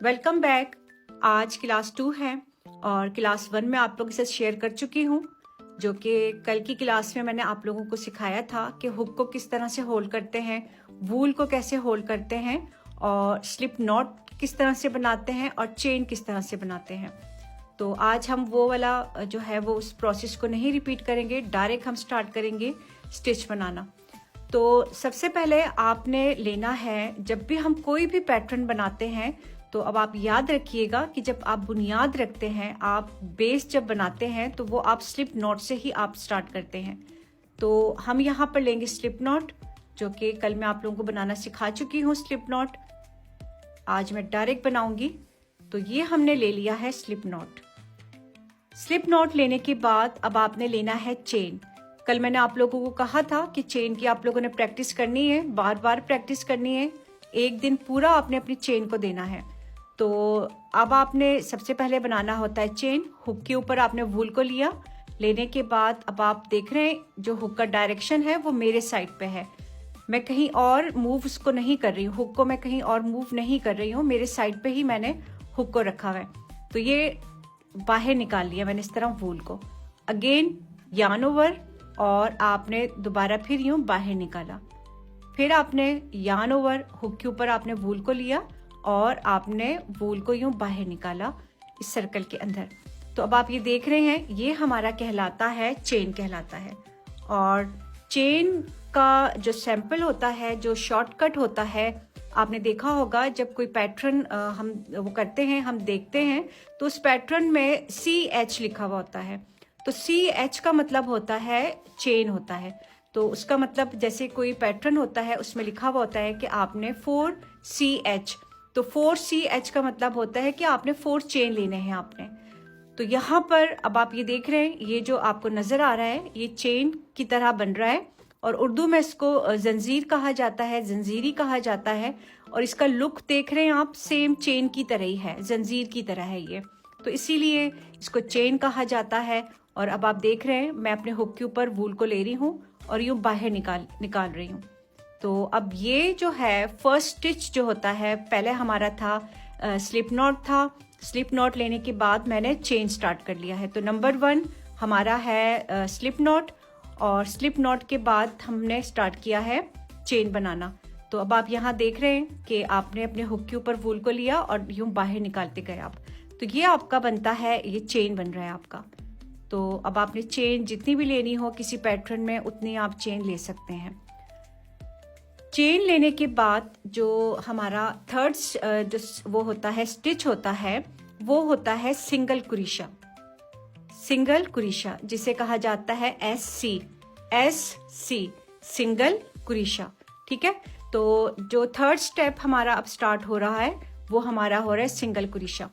Welcome back. आज class 2 है और क्लास 1 में आप लोगों के साथ शेयर कर चुकी हूँ, जो कि कल की क्लास में मैंने आप लोगों को सिखाया था कि हुक को किस तरह से होल्ड करते हैं, वूल को कैसे होल्ड करते हैं और स्लिप नॉट किस तरह से बनाते हैं और चेन किस तरह से बनाते हैं। तो आज हम वो वाला जो है वो उस प्रोसेस को नहीं रिपीट करेंगे, डायरेक्ट हम स्टार्ट करेंगे स्टिच बनाना। तो सबसे पहले आपने लेना है, जब भी हम कोई भी पैटर्न बनाते हैं तो अब आप याद रखिएगा कि जब आप बुनियाद रखते हैं, आप बेस जब बनाते हैं तो वो आप स्लिप नॉट से ही आप स्टार्ट करते हैं। तो हम यहाँ पर लेंगे स्लिप नॉट, जो कि कल मैं आप लोगों को बनाना सिखा चुकी हूँ। स्लिप नॉट आज मैं डायरेक्ट बनाऊंगी। तो ये हमने ले लिया है स्लिप नॉट। स्लिप नॉट लेने के बाद अब आपने लेना है चेन। कल मैंने आप लोगों को कहा था कि चेन की आप लोगों ने प्रैक्टिस करनी है, बार बार प्रैक्टिस करनी है, एक दिन पूरा आपने अपनी चेन को देना है। तो अब आपने सबसे पहले बनाना होता है चेन। हुक के ऊपर आपने वूल को लिया, लेने के बाद अब आप देख रहे हैं जो हुक का डायरेक्शन है वो मेरे साइड पे है, मैं कहीं और मूव उसको नहीं कर रही हूँ, हुक को मैं कहीं और मूव नहीं कर रही हूँ, मेरे साइड पे ही मैंने हुक को रखा हुआ है। तो ये बाहर निकाल लिया मैंने इस तरह वूल को, अगेन यार्न ओवर, और आपने दोबारा फिर यूं बाहर निकाला, फिर आपने यार्न ओवर, हुक के ऊपर आपने वूल को लिया और आपने वूल को यूं बाहर निकाला इस सर्कल के अंदर। तो अब आप ये देख रहे हैं, ये हमारा कहलाता है चेन कहलाता है। और चेन का जो सैंपल होता है, जो शॉर्टकट होता है, आपने देखा होगा जब कोई पैटर्न हम वो करते हैं, हम देखते हैं तो उस पैटर्न में CH लिखा हुआ होता है। तो CH का मतलब होता है चेन होता है। तो उसका मतलब जैसे कोई पैटर्न होता है उसमें लिखा हुआ होता है कि आपने 4CH, तो 4CH का मतलब होता है कि आपने 4 चेन लेने हैं आपने। तो यहाँ पर अब आप ये देख रहे हैं, ये जो आपको नजर आ रहा है ये चेन की तरह बन रहा है, और उर्दू में इसको जंजीर कहा जाता है, जंजीरी कहा जाता है। और इसका लुक देख रहे हैं आप, सेम चेन की तरह ही है, जंजीर की तरह है ये, तो इसीलिए इसको चेन कहा जाता है। और अब आप देख रहे हैं मैं अपने हुक के ऊपर वूल को ले रही हूँ और यूं बाहर निकाल रही हूँ। तो अब ये जो है फर्स्ट स्टिच जो होता है, पहले हमारा था स्लिप नॉट था। स्लिप नॉट लेने के बाद मैंने चेन स्टार्ट कर लिया है। तो नंबर 1 हमारा है स्लिप नॉट, और स्लिप नॉट के बाद हमने स्टार्ट किया है चेन बनाना। तो अब आप यहाँ देख रहे हैं कि आपने अपने हुक के ऊपर वूल को लिया और यूं बाहर निकालते गए आप, तो ये आपका बनता है, ये चेन बन रहा है आपका। तो अब आपने चेन जितनी भी लेनी हो किसी पैटर्न में उतनी आप चेन ले सकते हैं। चेन लेने के बाद जो हमारा थर्ड जो वो होता है स्टिच होता है, वो होता है सिंगल कुरीशा। सिंगल कुरीशा जिसे कहा जाता है SC, सिंगल कुरीशा। ठीक है, तो जो थर्ड स्टेप हमारा अब स्टार्ट हो रहा है वो हमारा हो रहा है सिंगल कुरीशा।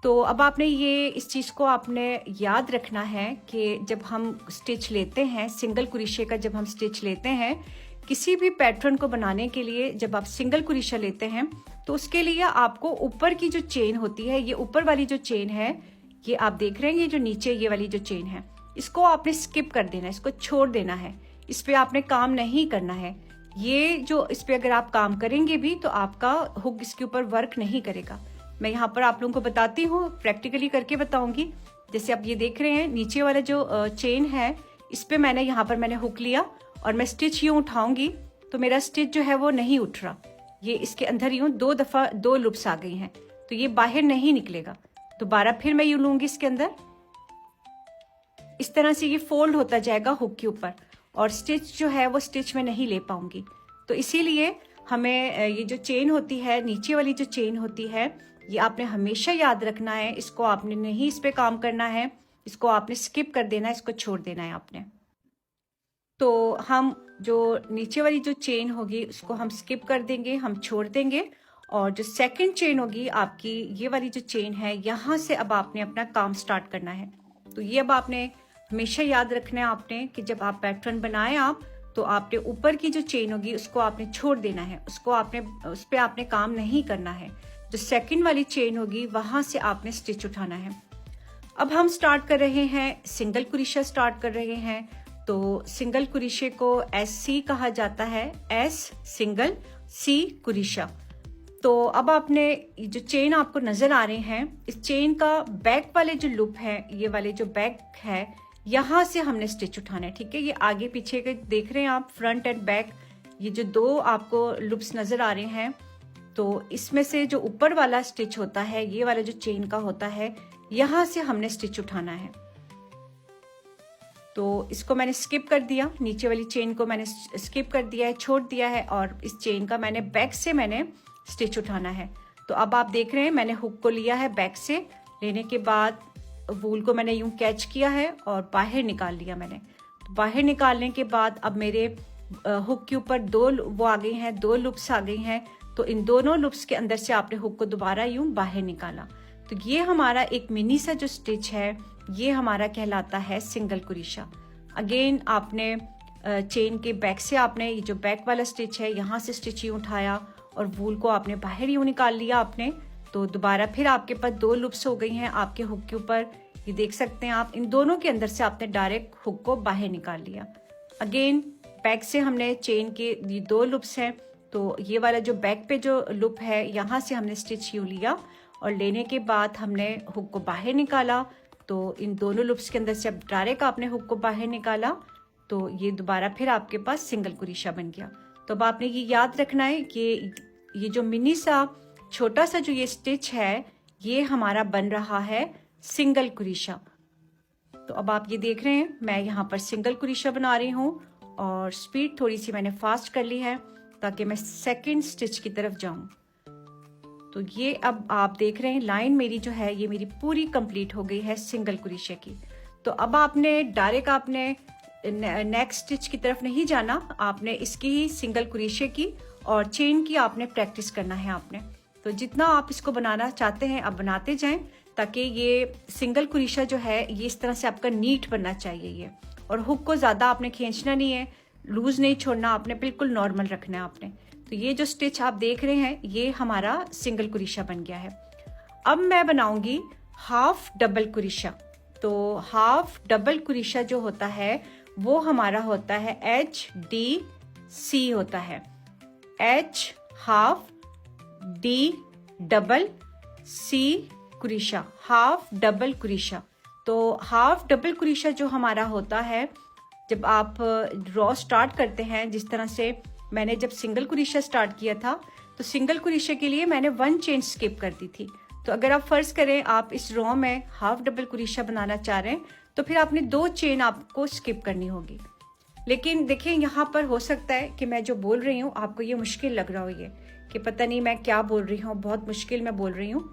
तो अब आपने ये इस चीज़ को आपने याद रखना है कि जब हम स्टिच लेते हैं, सिंगल कुरीशे का जब हम स्टिच लेते हैं किसी भी पैटर्न को बनाने के लिए, जब आप सिंगल कुरीशा लेते हैं तो उसके लिए आपको ऊपर की जो चेन होती है, ये ऊपर वाली जो चेन है, ये आप देख रहे हैं, ये जो नीचे ये वाली जो चेन है, इसको आपने स्किप कर देना है, इसको छोड़ देना है, इस पे आपने काम नहीं करना है। ये जो इस पे अगर आप काम करेंगे भी तो आपका हुक इसके ऊपर वर्क नहीं करेगा। मैं यहाँ पर आप लोगों को बताती हूँ, प्रैक्टिकली करके बताऊंगी। जैसे आप ये देख रहे हैं, नीचे वाला जो चेन है इस पे मैंने यहाँ पर मैंने हुक लिया और मैं स्टिच यूं उठाऊंगी तो मेरा स्टिच जो है वो नहीं उठ रहा, ये इसके अंदर यूं 2 दफा 2 लूप्स आ गई हैं, तो ये बाहर नहीं निकलेगा। दोबारा फिर मैं यूं लूंगी इसके अंदर, इस तरह से ये फोल्ड होता जाएगा हुक के ऊपर, और स्टिच जो है वो स्टिच में नहीं ले पाऊंगी। तो इसीलिए हमें ये जो चेन होती है, नीचे वाली जो चेन होती है, ये आपने हमेशा याद रखना है, इसको आपने नहीं इस पे काम करना है, इसको आपने स्किप कर देना है, इसको छोड़ देना है आपने। तो हम जो नीचे वाली जो चेन होगी उसको हम स्किप कर देंगे, हम छोड़ देंगे, और जो सेकंड चेन होगी आपकी, ये वाली जो चेन है, यहाँ से अब आपने अपना काम स्टार्ट करना है। तो ये अब आपने हमेशा याद रखना है आपने कि जब आप पैटर्न बनाएं आप, तो आपने ऊपर की जो चेन होगी उसको आपने छोड़ देना है, उसको आपने उस पर आपने काम नहीं करना है। जो सेकंड वाली चेन होगी वहां से आपने स्टिच उठाना है। अब हम स्टार्ट कर रहे हैं, सिंगल कुरीशा स्टार्ट कर रहे हैं। तो सिंगल कुरीशे को SC कहा जाता है, S सिंगल, C कुरीशा। तो अब आपने जो चेन आपको नजर आ रहे हैं, इस चेन का बैक वाले जो लूप है, ये वाले जो बैक है, यहाँ से हमने स्टिच उठाना है। ठीक है, ये आगे पीछे के देख रहे हैं आप, फ्रंट एंड बैक, ये जो दो आपको लूप्स नजर आ रहे हैं, तो इसमें से जो ऊपर वाला स्टिच होता है, ये वाला जो चेन का होता है, यहाँ से हमने स्टिच उठाना है। तो इसको मैंने स्किप कर दिया, नीचे वाली चेन को मैंने स्किप कर दिया है, छोड़ दिया है, और इस चेन का मैंने बैक से मैंने स्टिच उठाना है। तो अब आप देख रहे हैं मैंने हुक को लिया है, बैक से लेने के बाद वूल को मैंने यूं कैच किया है और बाहर निकाल लिया मैंने। तो बाहर निकालने के बाद अब मेरे हुक के ऊपर दो वो आ गई हैं, दो लूप्स आ गई हैं। तो इन दोनों लूप्स के अंदर से आपने हुक को दोबारा यूं बाहर निकाला। तो ये हमारा एक मिनी सा जो स्टिच है, ये हमारा कहलाता है सिंगल कुरीशा। अगेन आपने चेन के बैक से आपने ये जो बैक वाला स्टिच है, यहाँ से स्टिच यूं उठाया और वूल को आपने बाहर यूं निकाल लिया आपने। तो दोबारा फिर आपके पास दो लूप्स हो गई हैं आपके हुक के ऊपर, ये देख सकते हैं आप। इन दोनों के अंदर से आपने डायरेक्ट हुक को बाहर निकाल लिया। अगेन बैक से हमने चेन के ये दो लूप्स हैं, तो ये वाला जो बैक पे जो लूप है, यहाँ से हमने स्टिच यूं लिया और लेने के बाद हमने हुक को बाहर निकाला। तो इन दोनों लूप्स के अंदर से अब डायरेक्ट आपने हुक को बाहर निकाला, तो ये दोबारा फिर आपके पास सिंगल कुरीशा बन गया। तो अब आपने ये याद रखना है कि ये जो मिनी सा छोटा सा जो ये स्टिच है, ये हमारा बन रहा है सिंगल कुरीशा। तो अब आप ये देख रहे हैं मैं यहाँ पर सिंगल कुरीशा बना रही हूँ और स्पीड थोड़ी सी मैंने फास्ट कर ली है ताकि मैं सेकंड स्टिच की तरफ जाऊं। तो ये अब आप देख रहे हैं लाइन मेरी जो है, ये मेरी पूरी कंप्लीट हो गई है सिंगल कुरीशे की। तो अब आपने डायरेक्ट आपने नेक्स्ट स्टिच की तरफ नहीं जाना, आपने इसकी ही सिंगल कुरीशे की और चेन की आपने प्रैक्टिस करना है आपने। तो जितना आप इसको बनाना चाहते हैं आप बनाते जाएं, ताकि ये सिंगल कुरीशा जो है ये इस तरह से आपका नीट बनना चाहिए ये। और हुक को ज़्यादा आपने खींचना नहीं है, लूज नहीं छोड़ना आपने, बिल्कुल नॉर्मल रखना है आपने। तो ये जो स्टिच आप देख रहे हैं ये हमारा सिंगल कुरीशा बन गया है। अब मैं बनाऊंगी हाफ डबल कुरीशा। तो हाफ डबल कुरीशा जो होता है वो हमारा होता है HDC होता है, H half, D double, C कुरीशा, हाफ डबल कुरीशा। तो हाफ डबल कुरीशा जो हमारा होता है, जब आप ड्रॉ स्टार्ट करते हैं, जिस तरह से मैंने जब सिंगल कुरीशा स्टार्ट किया था, तो सिंगल कुरीशे के लिए मैंने 1 चेन स्किप कर दी थी। तो अगर आप फर्ज करें आप इस रो में हाफ डबल कुरीशा बनाना चाह रहे हैं, तो फिर आपने 2 चेन आपको स्किप करनी होगी। लेकिन देखिए यहाँ पर हो सकता है कि मैं जो बोल रही हूँ आपको ये मुश्किल लग रहा हो, ये कि पता नहीं मैं क्या बोल रही हूँ, बहुत मुश्किल मैं बोल रही हूँ।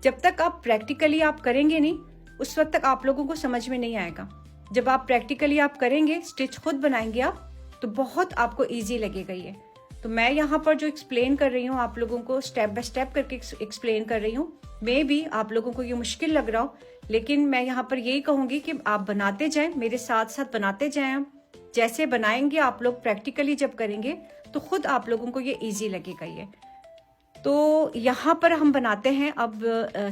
जब तक आप प्रैक्टिकली आप करेंगे नहीं, उस वक्त तक आप लोगों को समझ में नहीं आएगा। जब आप प्रैक्टिकली आप करेंगे, स्टिच खुद बनाएंगे आप, तो बहुत आपको इजी लगेगा ये। तो मैं यहाँ पर जो एक्सप्लेन कर रही हूँ आप लोगों को, स्टेप बाय स्टेप करके एक्सप्लेन कर रही हूँ। मे भी आप लोगों को ये मुश्किल लग रहा हो, लेकिन मैं यहाँ पर यही कहूँगी कि आप बनाते जाएं, मेरे साथ साथ बनाते जाएं। जैसे बनाएंगे आप लोग प्रैक्टिकली जब करेंगे तो खुद आप लोगों को ये ईजी लगेगा ये। तो यहाँ पर हम बनाते हैं अब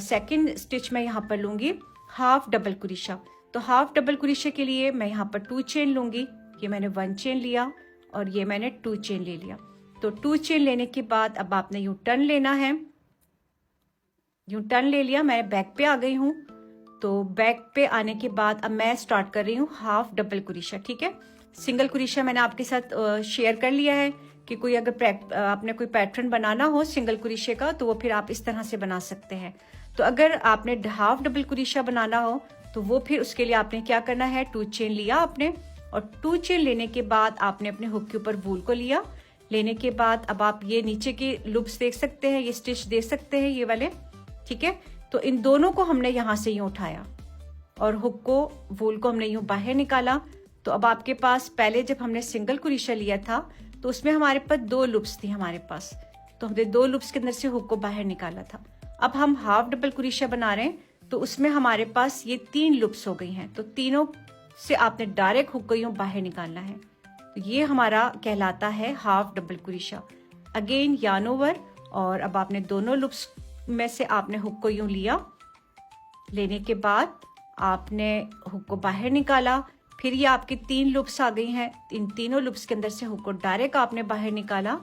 सेकंड स्टिच मैं यहाँ पर लूँगी हाफ डबल कुरीशा। तो हाफ डबल कुरीशे के लिए मैं यहाँ पर 2 चेन लूँगी। ये मैंने 1 चेन लिया और ये मैंने 2 चेन ले लिया। तो 2 चेन लेने के बाद अब आपने यूं टर्न लेना है, यूं टर्न ले लिया। मैं बैक पे आ गई हूँ। तो बैक पे आने के बाद अब मैं स्टार्ट कर रही हूँ हाफ डबल कुरीशा। ठीक है, सिंगल कुरीशा मैंने आपके साथ शेयर कर लिया है कि कोई अगर आपने कोई पैटर्न बनाना हो सिंगल कुरीशे का, तो वो फिर आप इस तरह से बना सकते हैं। तो अगर आपने हाफ डबल कुरीशा बनाना हो तो वो फिर उसके लिए आपने क्या करना है, 2 चेन लिया आपने, और 2 चेन लेने के बाद आपने अपने हुक के ऊपर वूल को लिया। लेने के बाद अब आप ये नीचे के लूप्स देख सकते हैं, ये स्टिच देख सकते हैं ये वाले। ठीक है, तो इन दोनों को हमने यहाँ से यूं उठाया और हुक को वूल को हमने यूं बाहर निकाला। तो अब आपके पास पहले जब हमने सिंगल कुरीशा लिया था तो उसमें हमारे पास 2 लूप्स थी हमारे पास, तो हमने 2 लूप्स के अंदर से हुक को बाहर निकाला था। अब हम हाफ डबल कुरीशा बना रहे हैं तो उसमें हमारे पास ये 3 लूप्स हो गई हैं। तो तीनों से आपने डायरेक्ट हुक को यूं बाहर निकालना है। तो ये हमारा कहलाता है हाफ डबल कुरीशा। अगेन यार्न ओवर, और अब आपने दोनों लूप्स में से आपने हुक को यूं लिया। लेने के बाद आपने हुक को बाहर निकाला। फिर ये आपकी 3 लूप्स आ गई हैं। इन तीनों लूप्स के अंदर से हुक को डायरेक्ट आपने बाहर निकाला।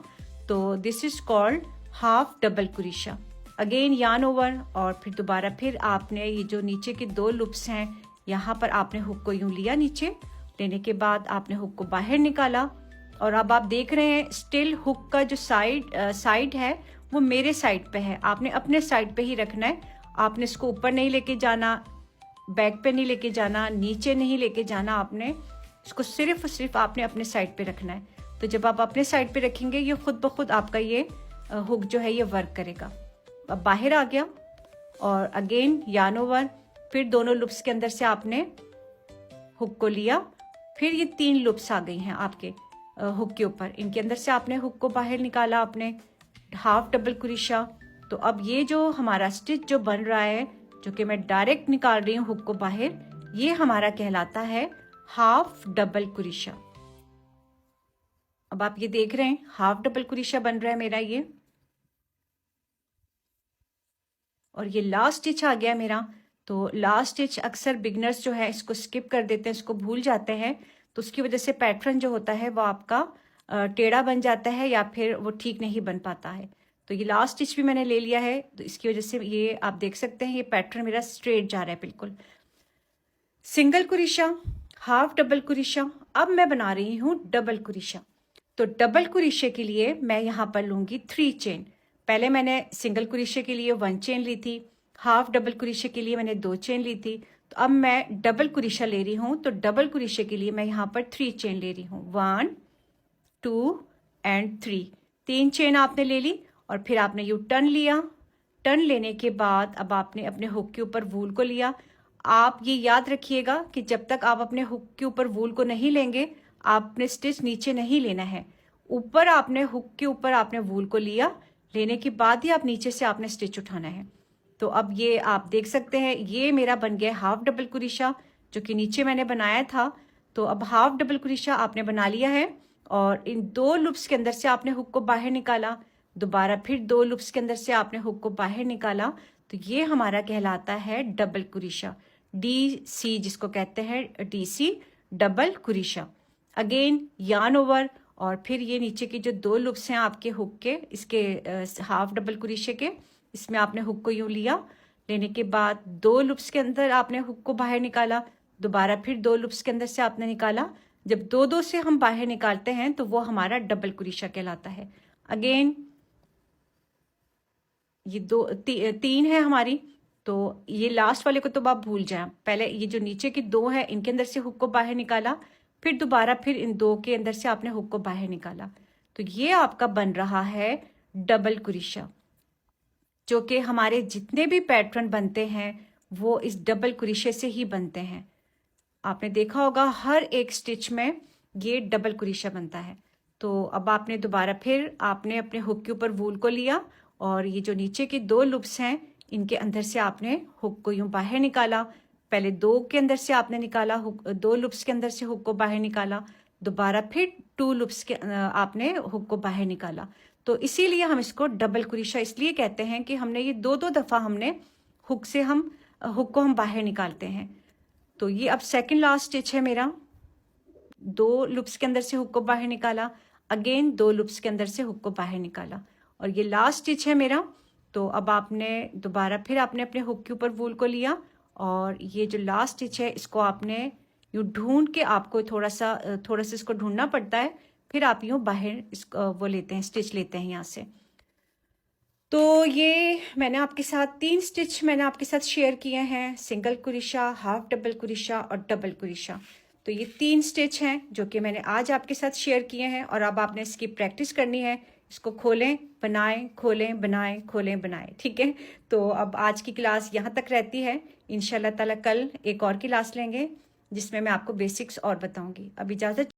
तो this is called half double कुरीशा। अगेन यार्न ओवर और फिर दोबारा फिर आपने ये जो नीचे के 2 लूप्स हैं यहाँ पर आपने हुक को यूं लिया, नीचे लेने के बाद आपने हुक को बाहर निकाला और अब आप देख रहे हैं स्टिल हुक का जो साइड है वो मेरे साइड पे है। आपने अपने साइड पे ही रखना है, आपने इसको ऊपर नहीं लेके जाना, बैक पे नहीं लेके जाना, नीचे नहीं लेके जाना, आपने इसको सिर्फ आपने अपने साइड पे रखना है। तो जब आप अपने साइड पे रखेंगे ये खुद ब खुद आपका ये हुक जो है ये वर्क करेगा। अब बाहर आ गया और अगेन यार्न ओवर, फिर दोनों लूप्स के अंदर से आपने हुक को लिया, फिर ये 3 लूप्स आ गई हैं आपके हुक के ऊपर, इनके अंदर से आपने हुक को बाहर निकाला, आपने हाफ डबल कुरीशा। तो अब ये जो हमारा स्टिच जो बन रहा है, जो कि मैं डायरेक्ट निकाल रही हूँ हुक को बाहर, ये हमारा कहलाता है हाफ डबल कुरीशा। अब आप ये देख रहे हैं हाफ डबल कुरीशा बन रहा है मेरा ये, और ये लास्ट स्टिच आ गया मेरा। तो लास्ट स्टिच अक्सर बिगनर्स जो है इसको स्किप कर देते हैं, इसको भूल जाते हैं, तो उसकी वजह से पैटर्न जो होता है वो आपका टेढ़ा बन जाता है या फिर वो ठीक नहीं बन पाता है। तो ये लास्ट स्टिच भी मैंने ले लिया है, तो इसकी वजह से ये आप देख सकते हैं ये पैटर्न मेरा स्ट्रेट जा रहा है बिल्कुल। सिंगल कुरीशा, हाफ डबल कुरीशा, अब मैं बना रही हूँ डबल कुरीशा। तो डबल कुरीशे के लिए मैं यहाँ पर लूंगी 3 चेन। पहले मैंने सिंगल कुरीशे के लिए 1 चेन ली थी, हाफ डबल कुरीशे के लिए मैंने 2 चेन ली थी। तो अब मैं डबल कुरीशा ले रही हूँ, तो डबल कुरीशे के लिए मैं यहाँ पर 3 चेन ले रही हूँ। 1 2 एंड 3, 3 चेन आपने ले ली और फिर आपने यू टर्न लिया। टर्न लेने के बाद अब आपने अपने हुक के ऊपर वूल को लिया। आप ये याद रखिएगा कि जब तक आप अपने हुक के ऊपर वूल को नहीं लेंगे, आपने स्टिच नीचे नहीं लेना है, ऊपर आपने हुक के ऊपर आपने वूल को लिया, लेने के बाद ही आप नीचे से आपने स्टिच उठाना है। तो अब ये आप देख सकते हैं ये मेरा बन गया हाफ डबल कुरीशा, जो कि नीचे मैंने बनाया था। तो अब हाफ डबल कुरीशा आपने बना लिया है और इन 2 लूप्स के अंदर से आपने हुक को बाहर निकाला, दोबारा फिर 2 लूप्स के अंदर से आपने हुक को बाहर निकाला। तो ये हमारा कहलाता है डबल कुरीशा, DC जिसको कहते हैं DC डबल कुरीशा। अगेन यार्न ओवर और फिर ये नीचे के जो 2 लूप्स हैं आपके हुक के, इसके हाफ डबल कुरीशे के, इसमें आपने हुक को यूं लिया, लेने के बाद 2 लूप्स के अंदर आपने हुक को बाहर निकाला, दोबारा फिर 2 लूप्स के अंदर से आपने निकाला। जब 2-2 से हम बाहर निकालते हैं तो वो हमारा डबल कुरीशा कहलाता है। अगेन ये 3 है हमारी, तो ये लास्ट वाले को तो आप भूल जाए, पहले ये जो नीचे के 2 है इनके अंदर से हुक को बाहर निकाला, फिर दोबारा फिर इन 2 के अंदर से आपने हुक को बाहर निकाला। तो ये आपका बन रहा है डबल कुरीशा, जो कि हमारे जितने भी पैटर्न बनते हैं वो इस डबल कुरीशे से ही बनते हैं। आपने देखा होगा हर एक स्टिच में ये डबल कुरीशा बनता है। तो अब आपने दोबारा फिर आपने अपने हुक के ऊपर वूल को लिया और ये जो नीचे के 2 लूप्स हैं इनके अंदर से आपने हुक को यूं बाहर निकाला, पहले 2 के अंदर से आपने निकाला, 2 लूप्स के अंदर से हुक को बाहर निकाला, दोबारा फिर 2 लूप्स के आपने हुक को बाहर निकाला। तो इसीलिए हम इसको डबल कुरीशा इसलिए कहते हैं कि हमने ये 2-2 दफा हमने हुक से हम हुक को हम बाहर निकालते हैं। तो ये अब सेकंड लास्ट स्टिच है मेरा, 2 लूप्स के अंदर से हुक को बाहर निकाला, अगेन 2 लूप्स के अंदर से हुक को बाहर निकाला और ये लास्ट स्टिच है मेरा। तो अब आपने दोबारा फिर आपने अपने हुक के ऊपर वूल को लिया और ये जो लास्ट स्टिच है इसको आपने यूँ ढूंढ के, आपको थोड़ा सा इसको ढूंढना पड़ता है, फिर आप यूँ बाहर इसको वो लेते हैं, स्टिच लेते हैं यहाँ से। तो ये मैंने आपके साथ 3 स्टिच मैंने आपके साथ शेयर किए हैं, सिंगल कुरीशा, हाफ डबल कुरीशा और डबल कुरीशा। तो ये 3 स्टिच हैं जो कि मैंने आज आपके साथ शेयर किए हैं और अब आपने इसकी प्रैक्टिस करनी है। इसको खोलें बनाएं, खोलें बनाएं, खोलें बनाएं, ठीक है। तो अब आज की क्लास यहाँ तक रहती है, इंशाल्लाह ताला कल एक और क्लास लेंगे जिसमें मैं आपको बेसिक्स और बताऊंगी। अब इजाज़त।